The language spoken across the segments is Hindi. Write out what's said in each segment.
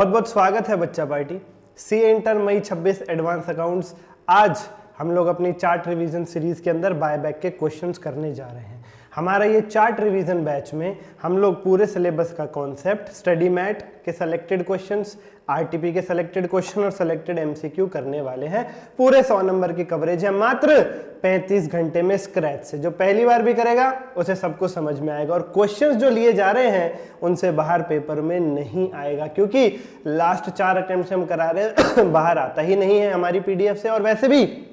बहुत बहुत स्वागत है बच्चा पार्टी सी इंटर मई 26 एडवांस अकाउंट्स। आज हम लोग अपनी चार्ट रिवीजन सीरीज के अंदर बायबैक के क्वेश्चंस करने जा रहे हैं। हमारा ये चार्ट रिवीजन बैच में हम लोग पूरे सिलेबस का कॉन्सेप्ट, स्टडी मैट के सेलेक्टेड क्वेश्चंस, आरटीपी के सेलेक्टेड क्वेश्चन और सेलेक्टेड एमसीक्यू करने वाले हैं। पूरे 100 नंबर की कवरेज है मात्र 35 घंटे में स्क्रैच से। जो पहली बार भी करेगा उसे सब कुछ समझ में आएगा और क्वेश्चंस जो लिए जा रहे हैं उनसे बाहर पेपर में नहीं आएगा, क्योंकि लास्ट 4 अटेम्प्ट से हम करा रहे हैं बाहर आता ही नहीं है हमारी पीडीएफ से। और वैसे भी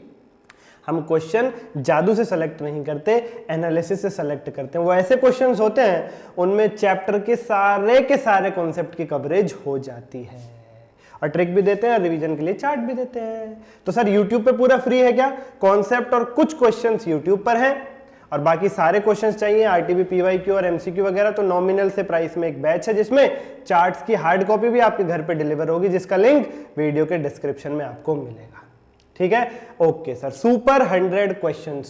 हम क्वेश्चन जादू से सेलेक्ट नहीं करते, एनालिसिस से सेलेक्ट करते हैं। वो ऐसे क्वेश्चंस होते हैं उनमें चैप्टर के सारे कॉन्सेप्ट की कवरेज हो जाती है और ट्रिक भी देते हैं और रिवीजन के लिए चार्ट भी देते हैं। तो सर यूट्यूब पे पूरा फ्री है क्या? कॉन्सेप्ट और कुछ क्वेश्चंस यूट्यूब पर हैं और बाकी सारे क्वेश्चंस चाहिए आरटीपी, पीवाईक्यू और एमसीक्यू वगैरह तो नॉमिनल से प्राइस में एक बैच है जिसमें चार्ट्स की हार्ड कॉपी भी आपके घर पे डिलीवर होगी, जिसका लिंक वीडियो के डिस्क्रिप्शन में आपको मिलेगा। ठीक है, okay sir. Super 100 question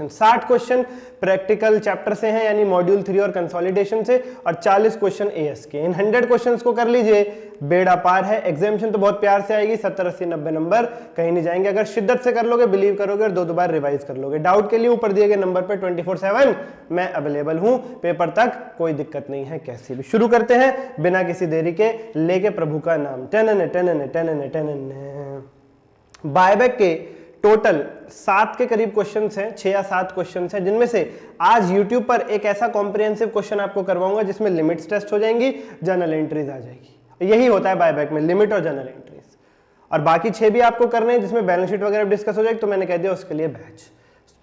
60 question practical chapter से हैं, यानी मॉड्यूल 3 और कंसोलिडेशन से, और 40 क्वेश्चन एएस के। इन 100 क्वेश्चंस को कर लीजिए, बेड़ा पार है। एग्जामिनेशन तो बहुत प्यार से आएगी, 70, 80, 90 नंबर कहीं नहीं जाएंगे अगर शिद्दत से कर लोगे, बिलीव करोगे और 2 बार रिवाइज कर लोगे। डाउट के लिए ऊपर दिए गए नंबर पर 24/7 मैं अवेलेबल हूं, पेपर तक कोई दिक्कत नहीं है कैसी भी। शुरू करते हैं बिना किसी देरी के, लेके प्रभु का नाम। बायबैक के टोटल 7 के करीब क्वेश्चंस हैं, 6 या 7 क्वेश्चंस हैं, जिनमें से आज YouTube पर एक ऐसा कॉम्प्रिहेंसिव क्वेश्चन आपको करवाऊंगा जिसमें लिमिट्स टेस्ट हो जाएंगी, जर्नल एंट्रीज आ जाएगी। यही होता है बायबैक में, लिमिट और जर्नल एंट्रीज। और बाकी 6 भी आपको करने हैं जिसमें बैलेंस शीट वगैरह डिस्कस हो जाएगी, तो मैंने कह दिया उसके लिए बैच।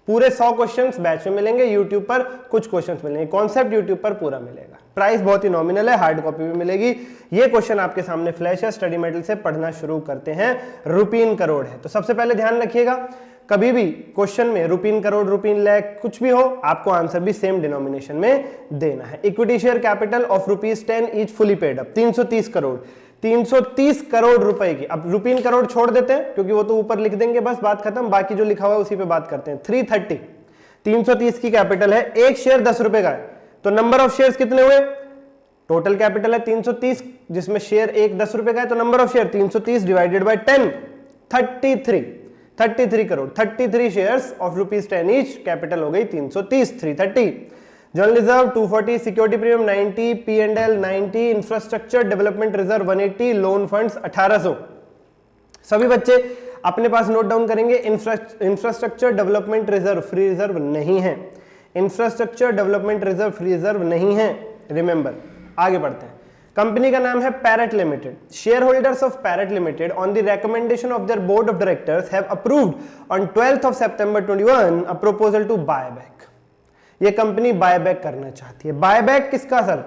पूरे 100 क्वेश्चंस बैच में मिलेंगे, यूट्यूब पर कुछ क्वेश्चंस मिलेंगे, कॉन्सेप्ट यूट्यूब पर पूरा मिलेगा। प्राइस बहुत ही नॉमिनल है, हार्ड कॉपी भी मिलेगी। ये क्वेश्चन आपके सामने फ्लैश है, स्टडी मेटल से पढ़ना शुरू करते हैं। रुपीन करोड़ है, तो सबसे पहले ध्यान रखिएगा, कभी भी क्वेश्चन में रुपीन करोड़, रुपीन लाख कुछ भी हो, आपको आंसर भी सेम डिनोमिनेशन में देना है। Equity share capital of ₹10 each fully paid up, 330 crore 330 crore रुपए की। अब रुपीन करोड़ छोड़ देते हैं क्योंकि वो तो ऊपर लिख देंगे, बस बात खत्म। बाकी जो लिखा हुआ है उसी पे बात करते हैं। 330 की कैपिटल है, एक शेयर 10 रुपए का है, तो नंबर ऑफ शेयर्स कितने हुए? टोटल कैपिटल है 330, जिसमें शेयर एक 10 रुपए का है, तो number of share 330 divided by 10, 33 crore. 33 shares of ₹10 each, capital हो गई 330, 330। General reserve 240, security premium 90, P&L 90, infrastructure development reserve 180, loan funds 1800। सभी बच्चे अपने पास नोट डाउन करेंगे। Infrastructure development reserve free reserve नहीं है, infrastructure development reserve free reserve नहीं है, रिमेंबर। आगे बढ़ते हैं। कंपनी का नाम है Parrot Limited. Share holders of Parrot Limited on the recommendation of their board of directors have approved on 12 September 2021 a proposal to buyback. ये कंपनी बायबैक करना चाहती है। बायबैक किसका सर?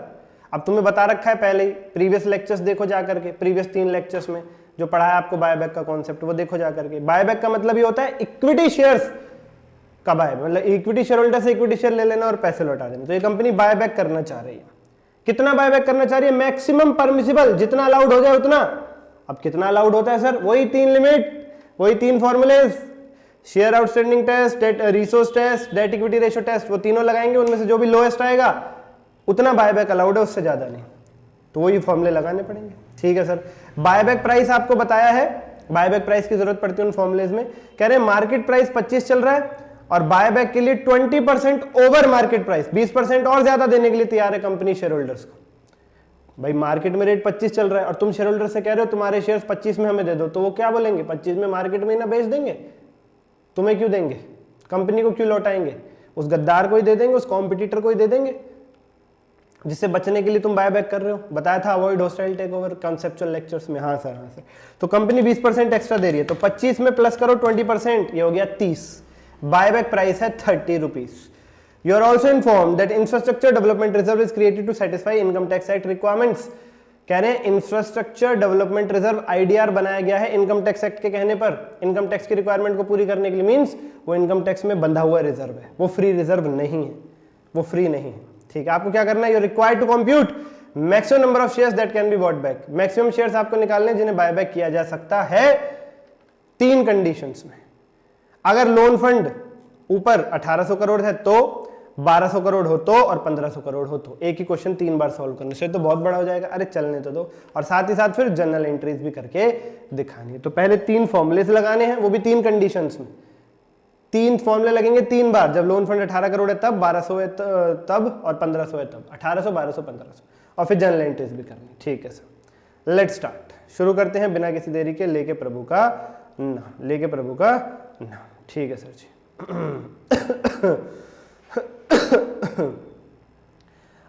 अब तुम्हें बता रखा है पहले ही, प्रीवियस लेक्चर्स देखो जाकर के, प्रीवियस 3 लेक्चर्स में जो पढ़ा है आपको बायबैक का कॉन्सेप्ट, वो देखो जाकर के। बायबैक का मतलब ये होता है इक्विटी शेयर्स का बायबैक, मतलब इक्विटी शेयर होल्डर से इक्विटी शेयर ले लेना और पैसे लौटा देना। तो ये कंपनी बायबैक करना चाह रही है। कितना बायबैक करना चाह रही है? मैक्सिमम परमिसिबल, जितना अलाउड हो जाए उतना। अब कितना अलाउड होता है सर? वही 3 लिमिट, वही 3 formulas, share outstanding test, debt resource test, debt equity ratio test, वो तीनों लगाएंगे, उनमें से जो भी लोएस्ट आएगा उतना बायबैक अलाउड है, उससे ज्यादा नहीं। तो वही फॉर्मूले लगाने पड़ेंगे। ठीक है सर। बायबैक प्राइस आपको बताया है, बायबैक प्राइस की जरूरत पड़ती है उन फॉर्मूलेज में। कह रहे हैं मार्केट प्राइस 25 चल रहा है और बायबैक के लिए 20% ओवर मार्केट प्राइस, 20% और ज्यादा देने के लिए तैयार है कंपनी शेयर होल्डर्स को। भाई मार्केट में रेट 25 चल रहा है और तुम शेयर होल्डर से कह रहे हो तुम्हारे शेयर्स 25 में हमें दे दो, तो वो क्या बोलेंगे? 25 में मार्केट में ना बेच देंगे, तुम्हें क्यों देंगे? कंपनी को क्यों लौटाएंगे? उस गद्दार को ही दे देंगे, उस कॉम्पिटिटर को ही दे देंगे, जिससे बचने के लिए तुम बायबैक कर रहे हो। बताया था avoid hostile take over conceptual lectures में। हाँ सर, हाँ सर। तो कंपनी 20% एक्स्ट्रा दे रही है, तो 25 में प्लस करो 20%, ये हो गया 30। बायबैक प्राइस है 30 rupees. You are also inform that infrastructure development reserve is created to satisfy income tax act requirements. कह रहे हैं इंफ्रास्ट्रक्चर डेवलपमेंट रिजर्व IDR बनाया गया है इनकम टैक्स एक्ट के कहने पर, इनकम टैक्स की रिक्वायरमेंट को पूरी करने के लिए। मींस वो इनकम टैक्स में बंधा हुआ रिजर्व है, वो फ्री रिजर्व नहीं है, वो फ्री नहीं है। ठीक है, आपको क्या करना है? You required to compute maximum number of shares that can be bought back. Maximum shares आपको निकालने जिन्हें बायबैक किया जा सकता है 3 कंडीशंस में। अगर लोन फंड ऊपर 1800 करोड़ है तो 1200 करोड़ हो तो और 1500 करोड़ हो तो। एक ही क्वेश्चन 3 बार सॉल्व करने से तो बहुत बड़ा हो जाएगा। अरे चलने तो दो, और साथ ही साथ फिर जनरल एंट्रीज भी करके दिखानी है। तो पहले 3 फॉर्मूलेस लगाने हैं, वो भी 3 कंडीशंस में। 3 फॉर्मूले लगेंगे 3 बार, जब लोन फंड 18 करोड़ है तब, 1200 है तब, और 1500 है तब। 1800, 1200, 1500, और फिर जनरल एंट्रीज भी करनी। ठीक है सर, लेट्स स्टार्ट। शुरू करते हैं बिना किसी देरी के, लेके प्रभु का नाम, लेके प्रभु का नाम। ठीक है सर जी।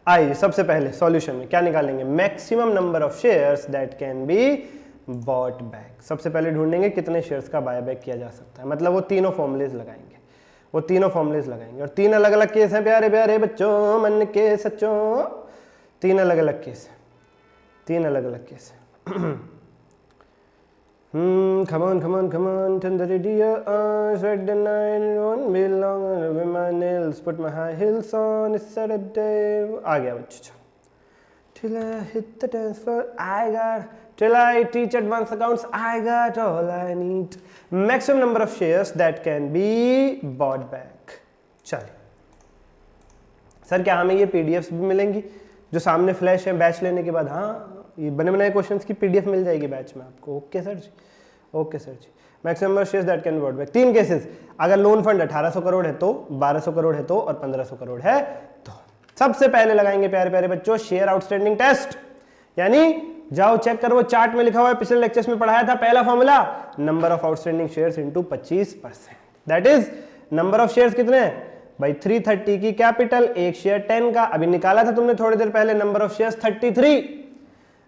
आइए सबसे पहले सॉल्यूशन में क्या निकालेंगे, maximum number of shares that can be bought back. सबसे पहले ढूंढेंगे कितने शेयर्स का बाय बैक किया जा सकता है, मतलब वो तीनों फॉर्मुलेज लगाएंगे, वो तीनों फॉर्मुलेज लगाएंगे। और 3 अलग अलग केस हैं प्यारे प्यारे बच्चों, मन के सच्चों। 3 अलग अलग केस है, 3 अलग अलग केस है। Come on, come on, come on, turn the radio on, sweat the night, won't be long, with my nails, put my high heels on, it's Saturday. आ गया बच्चों। Till I hit the dance floor, I got, till I teach advanced accounts, I got all I need. Maximum number of shares that can be bought back. चलिए सर, क्या हमें ये पीडीएफ्स भी मिलेंगी जो सामने फ्लैश है बैच लेने के बाद? हाँ, ये बने बनाए क्वेश्चंस की पीडीएफ मिल जाएगी बैच में आपको। Okay sir ji, okay sir ji. Maximum number shares that can be bought back. 3 cases, अगर लोन फंड 1800 करोड़ है तो, 1200 करोड़ है तो, और 1500 करोड़ है तो। सबसे पहले लगाएंगे प्यारे प्यारे बच्चों शेयर आउटस्टैंडिंग टेस्ट, यानी जाओ चेक करो, चार्ट में लिखा हुआ है, पिछले लेक्चर्स में पढ़ाया था। पहला formula, number of outstanding shares into 25%, that is number of shares कितने हैं भाई, 330 की कैपिटल, एक शेयर 10 का। अभी निकाला था तुमने थोड़ी देर पहले, number of shares 33,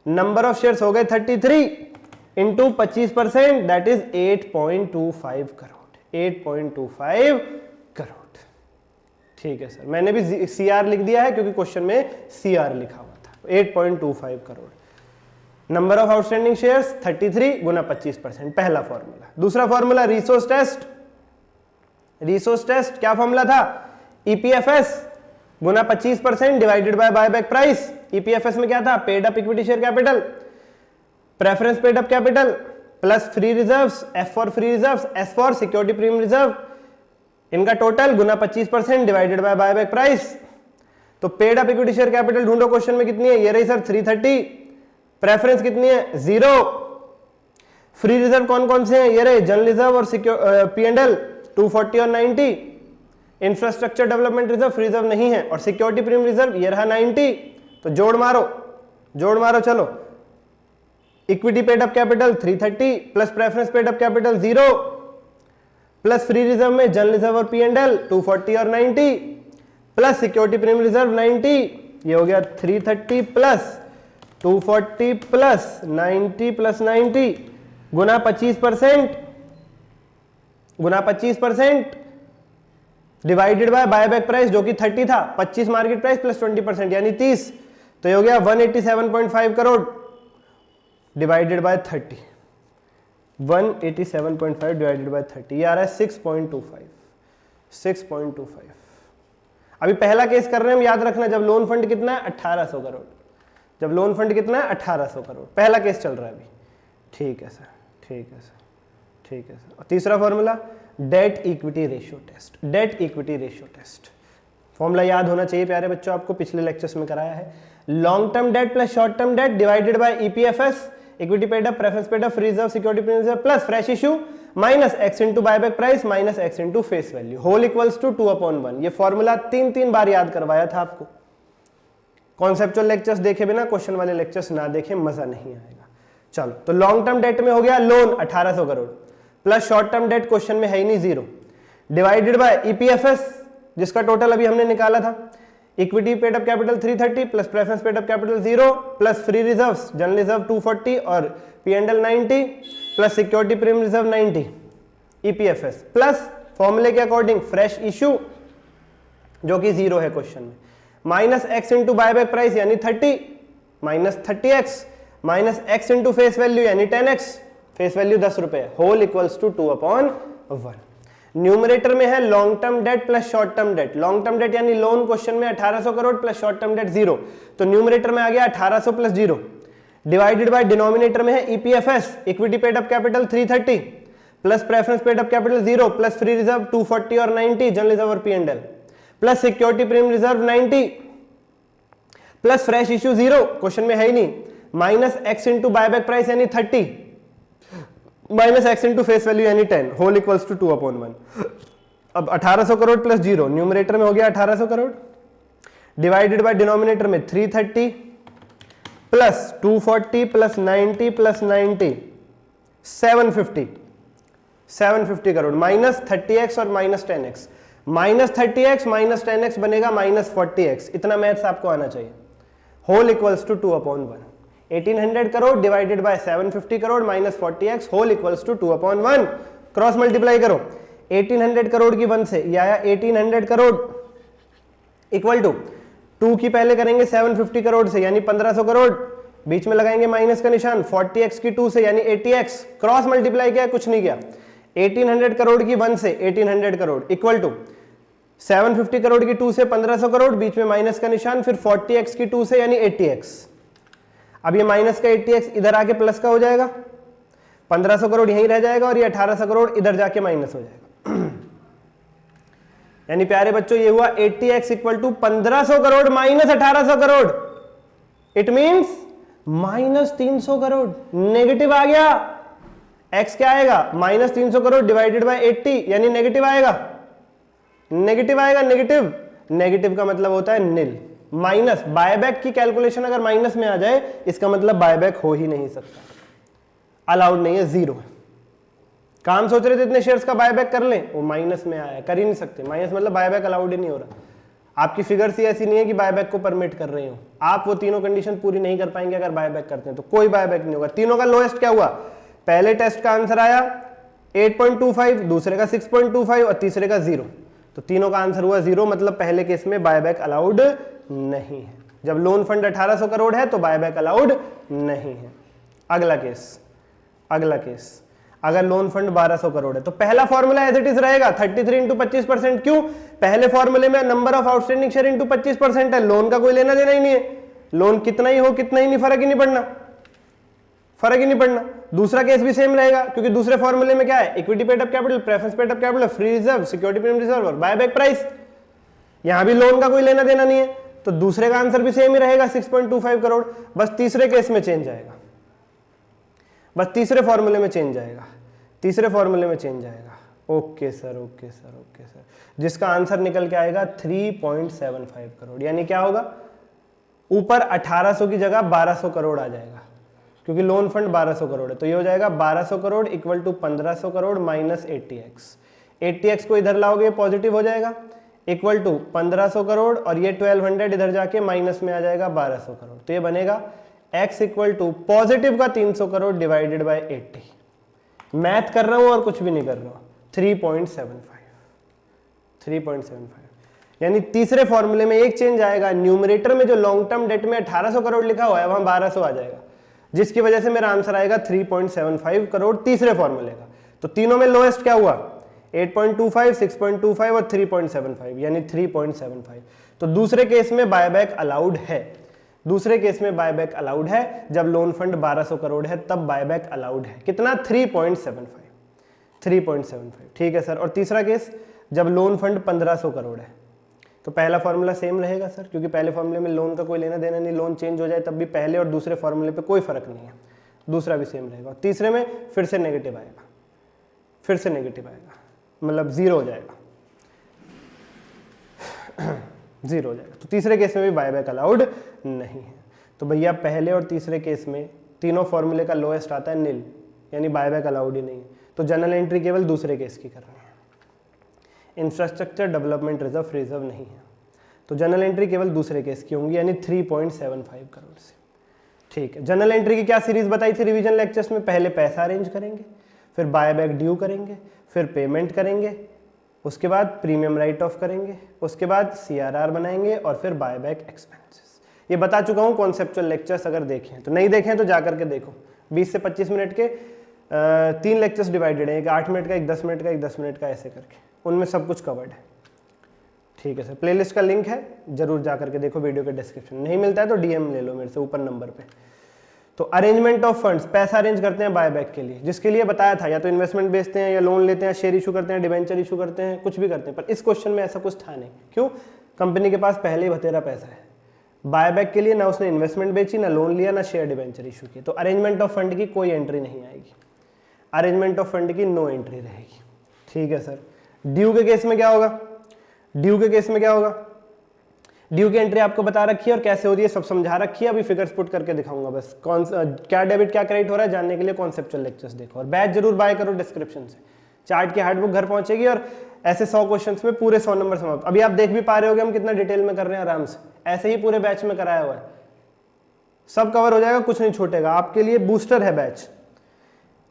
number of shares हो गए 33 into 25%, that is 8.25 crore, 8.25 crore. ठीक है सर, मैंने भी सीआर लिख दिया है क्योंकि क्वेश्चन में सीआर लिखा हुआ था। 8.25 crore. Number of outstanding shares 33 गुना 25%, पहला फॉर्मूला। दूसरा formula resource test. Resource test क्या फॉर्मूला था, ईपीएफएस गुना 25% divided by buyback price. EPFS में क्या था, paid up equity share capital, preference paid up capital plus free reserves, F for free reserves, S for security premium reserve, इनका टोटल गुना 25% डिवाइडेड बाय बायबैक प्राइस। तो paid up equity share capital ढूंढो, क्वेश्चन में कितनी है, ये रही सर 330, प्रेफरेंस कितनी है 0, फ्री रिजर्व कौन कौन से हैं, ये रहे जनरल रिजर्व और पीएनएल 240 और 90, infrastructure development reserve free reserve नहीं है, और सिक्योरिटी प्रीमियम रिजर्व ये रहा 90। तो जोड़ मारो चलो, equity paid up capital 330 plus preference paid up capital 0 plus free reserve में जनरल रिजर्व और पीएनएल 240 और 90 प्लस सिक्योरिटी प्रीमियम रिजर्व 90, ये हो गया 330 plus 240 plus 90 plus 90 Guna 25%, Guna 25% divided by buyback price जो कि 30 था, 25 मार्केट प्राइस प्लस 20% यानी 30, तो ये हो गया 187.5 crore divided bye 30, 187.5 divided by 30, ये आ रहा है 6.25, 6.25। अभी पहला केस कर रहे हैं हम, याद रखना, जब लोन फंड कितना है 1800 करोड़, जब लोन फंड कितना है 1800 करोड़, पहला केस चल रहा है अभी। ठीक है सर, ठीक है सर, ठीक है सर। और तीसरा formula debt equity ratio test, debt equity ratio test formula याद होना चाहिए प्यारे बच्चों, आपको पिछले लेक्चर्स में कराया है। Long term debt plus short term debt divided by EPFS, equity paid up, preference paid up, free reserve, security premium reserve plus fresh issue minus X into buyback price minus X into face value whole equals to 2/1। ये फॉर्मूला 3 बार याद करवाया था आपको। कॉन्सेप्चुअल लेक्चर्स देखे बिना क्वेश्चन वाले लेक्चर्स ना देखे, मजा नहीं आएगा। चलो, तो लॉन्ग टर्म डेट में हो गया loan 1800 crore plus short term date question में है ही नहीं 0 डिवाइडेड बाय ईपीएफएस जिसका टोटल अभी हमने निकाला था, equity paid up capital 330 plus preference paid up capital 0 plus free reserves general reserve 240 और PNL 90 plus security premium reserve 90 EPFS plus फॉर्मूले के अकॉर्डिंग फ्रेश इशू जो कि 0 है क्वेश्चन में, minus X into buyback price यानी 30 minus 30x minus X into face value यानी 10x, फेस वैल्यू 10 रुपए, होल इक्वल्स टू 2/1। न्यूमरेटर में है long term debt plus short term date, long term date यानी लोन क्वेश्चन में 1800 crore plus short term date 0, तो न्यूमरेटर में आ गया 1800 प्लस 0 डिवाइडेड बाय डिनोमिनेटर में है EPFS, equity paid up capital 330 plus preference paid up capital 0 plus free reserve 240 और 90 जनरल रिजर्व और PNL plus security premium reserve 90 plus fresh issue 0, question में है ही नहीं, minus X into buyback price यानी 30 minus X into face value यानी 10 होल इक्वल्स टू 2/1। अब 1800 करोड़ प्लस 0, न्यूमरेटर में हो गया 1800 करोड़, डिवाइडेड बाय डिनोमिनेटर में 330 plus 240 plus 90 plus 90 750 crore, minus 30x और minus 10x, minus 30x minus 10x बनेगा माइनस 40x, इतना मैथ्स आपको आना चाहिए। Whole equals to 2/1, 1800 crore divided by 750 crore minus 40x whole equals to 2/1, cross multiply करो 1800 करोड़ की 1 से, ये आया 1800 करोड़ इक्वल टू 2 की पहले करेंगे 750 करोड़ से यानी 1500 करोड़, बीच में लगाएंगे माइनस का निशान, 40x की 2 से यानी 80x, क्रॉस मल्टीप्लाई किया, कुछ नहीं किया, 1800 करोड़ की 1 से 1800 करोड़ इक्वल टू 750 करोड़ की 2 से 1500 करोड़, बीच में माइनस का निशान, फिर 40x की 2 से यानी 80x। अब ये माइनस का 80x इधर आके प्लस का हो जाएगा, 1500 करोड़ यहीं रह जाएगा और ये 1800 करोड़ इधर जाके माइनस हो जाएगा। यानी प्यारे बच्चों ये हुआ 80x equal to 1500 crore minus 1800 crore, it means minus 300 crore, negative आ गया। x क्या आएगा, माइनस 300 करोड़ डिवाइडेड बाय 80 यानी नेगेटिव आएगा, नेगेटिव आएगा, नेगेटिव, नेगेटिव का मतलब होता है निल। माइनस बायबैक की कैलकुलेशन अगर माइनस में आ जाए इसका मतलब बायबैक हो ही नहीं सकता, अलाउड नहीं है, जीरो है। काम सोच रहे थे इतने शेयर्स का बायबैक कर लें, वो माइनस में आया, कर ही नहीं सकते, माइनस मतलब बायबैक अलाउड ही नहीं हो रहा। आपकी फिगर्स ही ऐसी नहीं है कि बायबैक को परमिट कर रहे हो, आप वो तीनों कंडीशन पूरी नहीं कर पाएंगे अगर बायबैक करते हैं तो कोई बायबैक नहीं होगा। तीनों का लोएस्ट क्या हुआ, पहले टेस्ट का आंसर आया 8.25, दूसरे का 6.25 और तीसरे का 0, तो तीनों का आंसर हुआ 0, मतलब पहले केस में बायबैक अलाउड नहीं है। जब लोन फंड 1800 करोड़ है तो बायबैक अलाउड नहीं है। अगला केस, अगला केस, अगर लोन फंड 1200 करोड़ है तो पहला फॉर्मूला एज इट इज रहेगा 33 इंटू 25%। क्यों, पहले फॉर्मूले में number of outstanding share into 25% है, लोन का कोई लेना देना ही नहीं है, लोन कितना ही हो कितना ही नहीं, फर्क ही नहीं पड़ना, फर्क ही नहीं पड़ना। दूसरा केस भी सेम रहेगा क्योंकि दूसरे फॉर्मूले में क्या है, equity paid up capital, preference paid up capital, free reserve, security premium reserve और बायबैक प्राइस। यहां भी लोन का कोई लेना देना नहीं है तो दूसरे का आंसर भी सेम ही रहेगा 6.25 करोड़, बस तीसरे केस में चेंज आएगा, बस तीसरे फॉर्मूले में चेंज आएगा, तीसरे फॉर्मूले में चेंज आएगा। Okay sir, okay sir, okay sir, जिसका आंसर निकल के आएगा 3.75 करोड़। यानी क्या होगा, ऊपर 1800 की जगह 1200 करोड़ आ जाएगा क्योंकि लोन फंड 1200 करोड़ है, तो ये हो जाएगा 1200 crore equal to 1500 crore minus 80x। 80x को इधर लाओगे पॉजिटिव हो जाएगा, इक्वल टू 1500 करोड़ और ये 1200 इधर जाके माइनस में आ जाएगा 1200 करोड़, तो ये बनेगा x इक्वल टू पॉजिटिव का 300 करोड़ डिवाइडेड बाय 80। मैथ कर रहा हूं और कुछ भी नहीं कर रहा हूं, 3.75। यानी तीसरे फॉर्मूले में एक चेंज आएगा, न्यूमरेटर में जो लॉन्ग टर्म डेट में 1800 करोड़ लिखा हुआ है वहां 1200 आ जाएगा, जिसकी वजह से मेरा आंसर आएगा 3.75 करोड़ तीसरे फॉर्मूले का। तो तीनों में लोएस्ट क्या हुआ, 8.25, 6.25 और 3.75 यानी 3.75। तो दूसरे केस में बायबैक अलाउड है, दूसरे केस में बायबैक अलाउड है, जब लोन फंड 1200 करोड़ है तब बायबैक अलाउड है। कितना, 3.75। ठीक है सर। और तीसरा केस जब लोन फंड 1500 करोड़ है तो पहला फॉर्मूला सेम रहेगा सर, क्योंकि पहले फॉर्मूले में लोन का कोई लेना देना नहीं, लोन चेंज हो जाए तब भी पहले और दूसरे फॉर्मूले पे कोई फर्क नहीं है, दूसरा भी सेम रहेगा। तीसरे में फिर से नेगेटिव आएगा, फिर से नेगेटिव आएगा, मतलब 0 हो जाएगा, 0 हो जाएगा। तो तीसरे केस में भी बायबैक अलाउड नहीं है। तो भैया पहले और तीसरे केस में तीनों फॉर्मूले का लोएस्ट आता है निल, यानी बायबैक अलाउड ही नहीं है। तो जनरल एंट्री केवल दूसरे केस की कर रहे हैं, इंफ्रास्ट्रक्चर डेवलपमेंट रिजर्व रिजर्व नहीं है, तो जनरल एंट्री केवल दूसरे केस की होंगी, यानी 3.75 करोड़ से। ठीक है, जनरल एंट्री की क्या सीरीज बताई थी रिवीजन लेक्चर्स में, पहले पैसा अरेंज करेंगे, फिर बायबैक ड्यू करेंगे, फिर पेमेंट करेंगे, उसके बाद प्रीमियम राइट ऑफ करेंगे, उसके बाद CRR बनाएंगे और फिर बायबैक एक्सपेंसेस। ये बता चुका हूँ कॉन्सेप्चुअल लेक्चर्स, अगर देखें तो, नहीं देखें तो जा करके देखो। 20 से 25 मिनट के 3 लेक्चर्स डिवाइडेड हैं, एक 8 मिनट का, एक 10 मिनट का, एक 10 मिनट का, ऐसे करके उनमें सब कुछ कवर्ड है। ठीक है सर, प्लेलिस्ट का लिंक है, जरूर जा करके देखो वीडियो के डिस्क्रिप्शन। नहीं मिलता है तो DM ले लो मेरे से ऊपर नंबर पे। तो अरेंजमेंट ऑफ फंड्स, पैसा अरेंज करते हैं बायबैक के लिए, जिसके लिए बताया था या तो इन्वेस्टमेंट बेचते हैं या लोन लेते हैं, शेयर इशू करते हैं, डिवेंचर इशू करते हैं, कुछ भी करते हैं। पर इस क्वेश्चन में ऐसा कुछ था नहीं। क्यों? कंपनी के पास पहले ही बतेरा पैसा है। बायबैक के लिए ना उसने इन्वेस्टमेंट बेची, ना लोन लिया, ना शेयर डिवेंचर इशू की, तो अरेंजमेंट ऑफ फंड की कोई एंट्री नहीं आएगी। अरेंजमेंट ऑफ फंड की नो एंट्री रहेगी। ठीक है सर। ड्यू के केस में क्या होगा? ड्यू के केस में क्या होगा? ड्यू की एंट्री आपको बता रखी है और कैसे हो रही है सब समझा रखी है। अभी फिगर्स पुट करके दिखाऊंगा बस। कौन क्या डेबिट क्या क्रेडिट हो रहा है जानने के लिए कॉन्सेप्चुअल लेक्चर्स देखो और बैच जरूर बाय करो डिस्क्रिप्शन से। चार्ट की हार्ड बुक घर पहुंचेगी और ऐसे 100 क्वेश्चंस में पूरे 100 नंबर समाप्त। अभी आप देख भी पा रहे होगे हम कितना डिटेल में कर रहे हैं आराम से। ऐसे ही पूरे बैच में कराया हुआ है, सब कवर हो जाएगा, कुछ नहीं छूटेगा। आपके लिए बूस्टर है बैच।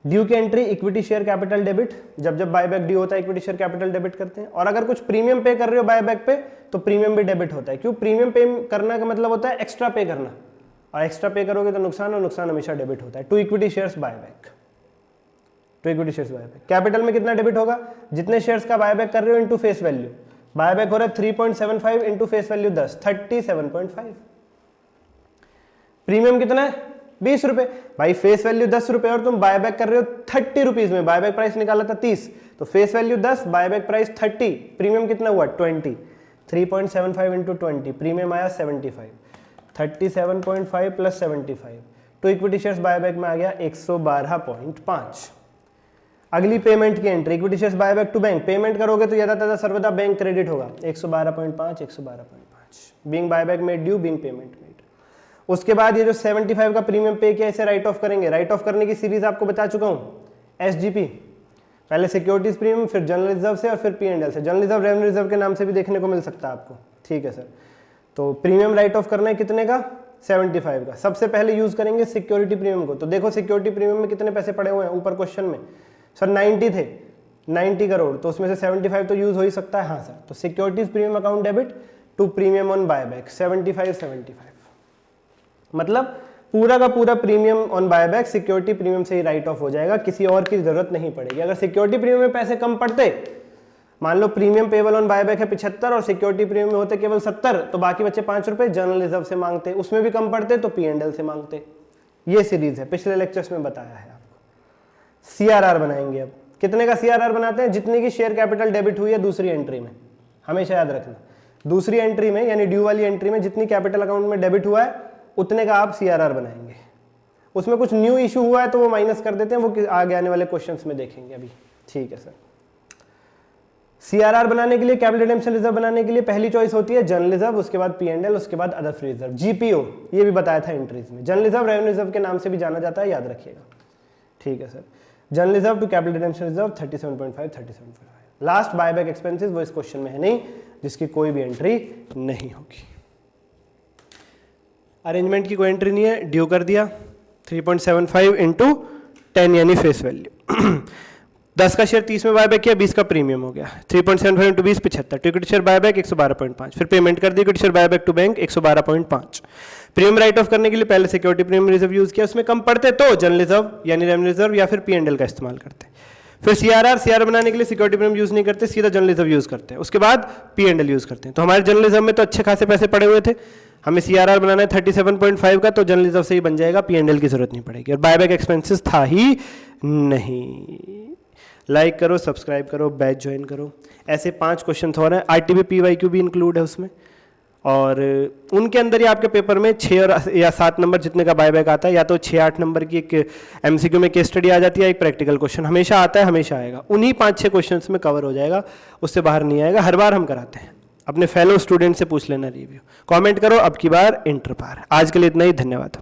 ड्यू की entry equity share capital debit, जब जब बायबैक ड्यू होता है इक्विटी शेयर कैपिटल डेबिट करते हैं। और अगर कुछ प्रीमियम पे कर रहे हो बायबैक पे तो प्रीमियम भी डेबिट होता है। क्यों? प्रीमियम पे करना का मतलब होता है एक्स्ट्रा पे करना, और एक्स्ट्रा पे करोगे तो नुकसान, और नुकसान हमेशा डेबिट होता है। To equity shares buyback, to equity shares buyback. Capital में कितना डेबिट होगा? जितने शेयर्स का बायबैक कर रहे हो इनटू फेस वैल्यू। बायबैक हो रहा है 3.75 इंटू फेस वैल्यू 10, 37.5। प्रीमियम कितना है? 20 रुपए। भाई फेस वैल्यू 10 रुपए और तुम बायबैक कर रहे हो 30 रुपीज में। बायबैक प्राइस निकाला था 30, तो face value 10, buyback price 30, premium कितना हुआ? 20। 3.75 इंटू 20, प्रीमियम आया 75। 37.5 plus 75, to equity shares buyback में आ गया 112.5। अगली पेमेंट की entry, equity shares buyback to bank. Payment करोगे तो ज्यादा सर्वदा बैंक क्रेडिट होगा 112.5, 112.5। Being buyback made due, being payment made. उसके बाद ये जो 75 का प्रीमियम पे किया इसे राइट ऑफ करेंगे। राइट ऑफ करने की सीरीज आपको बता चुका हूं, एसजीपी, पहले सिक्योरिटीज प्रीमियम, फिर जनरल रिजर्व से और फिर पीएनएल से। जनरल रिजर्व रेवेन्यू रिजर्व के नाम से भी देखने को मिल सकता है आपको। ठीक है सर। तो प्रीमियम राइट ऑफ करना है कितने का? 75 का। सबसे पहले यूज करेंगे सिक्योरिटी प्रीमियम को। तो देखो सिक्योरिटी प्रीमियम में कितने पैसे पड़े हुए हैं ऊपर क्वेश्चन में? सर 90 थे, 90 करोड़, तो उसमें से 75 तो यूज हो ही सकता है। हाँ सर। तो securities premium account debit to premium on buyback 75। मतलब पूरा का पूरा premium on buyback security premium से ही राइट ऑफ हो जाएगा, किसी और की जरूरत नहीं पड़ेगी। अगर सिक्योरिटी प्रीमियम में पैसे कम पड़ते, मान लो प्रीमियम पेबल ऑन बायबैक है 75 और सिक्योरिटी प्रीमियम में होते केवल 70, तो बाकी बचे 5 रुपए जनरल रिजर्व से मांगते। उसमें भी कम पड़ते तो पीएनएल से मांगते। ये सीरीज है, पिछले लेक्चर्स में बताया है आपको। सीआरआर बनाएंगे अब। कितने का सीआरआर बनाते हैं? जितने की शेयर कैपिटल डेबिट हुई है दूसरी एंट्री में, हमेशा याद रखना। दूसरी एंट्री में यानी ड्यू वाली एंट्री में जितनी कैपिटल अकाउंट में डेबिट हुआ है उतने का आप सीआरआर बनाएंगे। उसमें कुछ न्यू इशू हुआ है तो वो माइनस कर देते हैं, वो आगे आने वाले क्वेश्चंस में देखेंगे अभी। ठीक है सर। सीआरआर बनाने के लिए, कैपिटल रिडेम्पशन रिजर्व बनाने के लिए पहली चॉइस होती है जनरल रिजर्व, उसके बाद पीएनएल, उसके बाद अदर फ्री रिजर्व। जीपीओ ये भी बताया था एंट्रीज में। जनरल रिजर्व रेवेन्यू रिजर्व के नाम से भी जाना जाता है, याद रखिएगा। ठीक है sir. General reserve to capital redemption reserve 37.5, 37.5। Last buyback expenses, वो इस क्वेश्चन में है नहीं, जिसकी कोई भी एंट्री नहीं होगी। अरेंजमेंट की कोई एंट्री नहीं है, ड्यू कर दिया 3.75 इंटू 10 यानी फेस वैल्यू। 10 का शेयर 30 में बायबैक किया, 20 का प्रीमियम हो गया। 3.75 into 20 75। To equity share buyback 112.5, फिर पेमेंट कर दी equity share buyback to bank 112.5। Premium write off करने के लिए पहले सिक्योरिटी प्रीमियम रिजर्व यूज किया, उसमें कम पड़ते तो जनरल रिजर्व यानी रेवेन्यू रिजर्व या फिर पीएनएल का इस्तेमाल करते। फिर सीआरआर बनाने के लिए सिक्योरिटी प्रीमियम यूज नहीं करते, सीधा जनरल रिजर्व यूज करते हैं। उसके बाद पीएनएल यूज करते हैं। तो हमारे जनरल रिजर्व में तो अच्छे खासे पैसे पड़े हुए थे, हमें सीआरआर बनाना है 37.5 का, तो जनरल रिजर्व से ही बन जाएगा, पीएनएल की जरूरत नहीं पड़ेगी। और बायबैक एक्सपेंसेस था ही नहीं। लाइक करो, सब्सक्राइब करो, बैच ज्वाइन करो। ऐसे 5 क्वेश्चन हो रहे हैं। आरटीबी पीवाईक्यू भी इंक्लूड है उसमें, और उनके अंदर ही आपके पेपर में 6 या 7 नंबर जितने का बायबैक आता है, या तो 6-8 नंबर की एक एमसीक्यू में केस स्टडी आ जाती है, एक प्रैक्टिकल क्वेश्चन हमेशा आता है, हमेशा आएगा। उन्हीं 5-6 क्वेश्चंस में कवर हो जाएगा, उससे बाहर नहीं आएगा। हर बार हम कराते हैं। अपने फेलो स्टूडेंट से पूछ लेना रिव्यू। कमेंट करो अब की बार इंटर पार। आज के लिए इतना ही, धन्यवाद।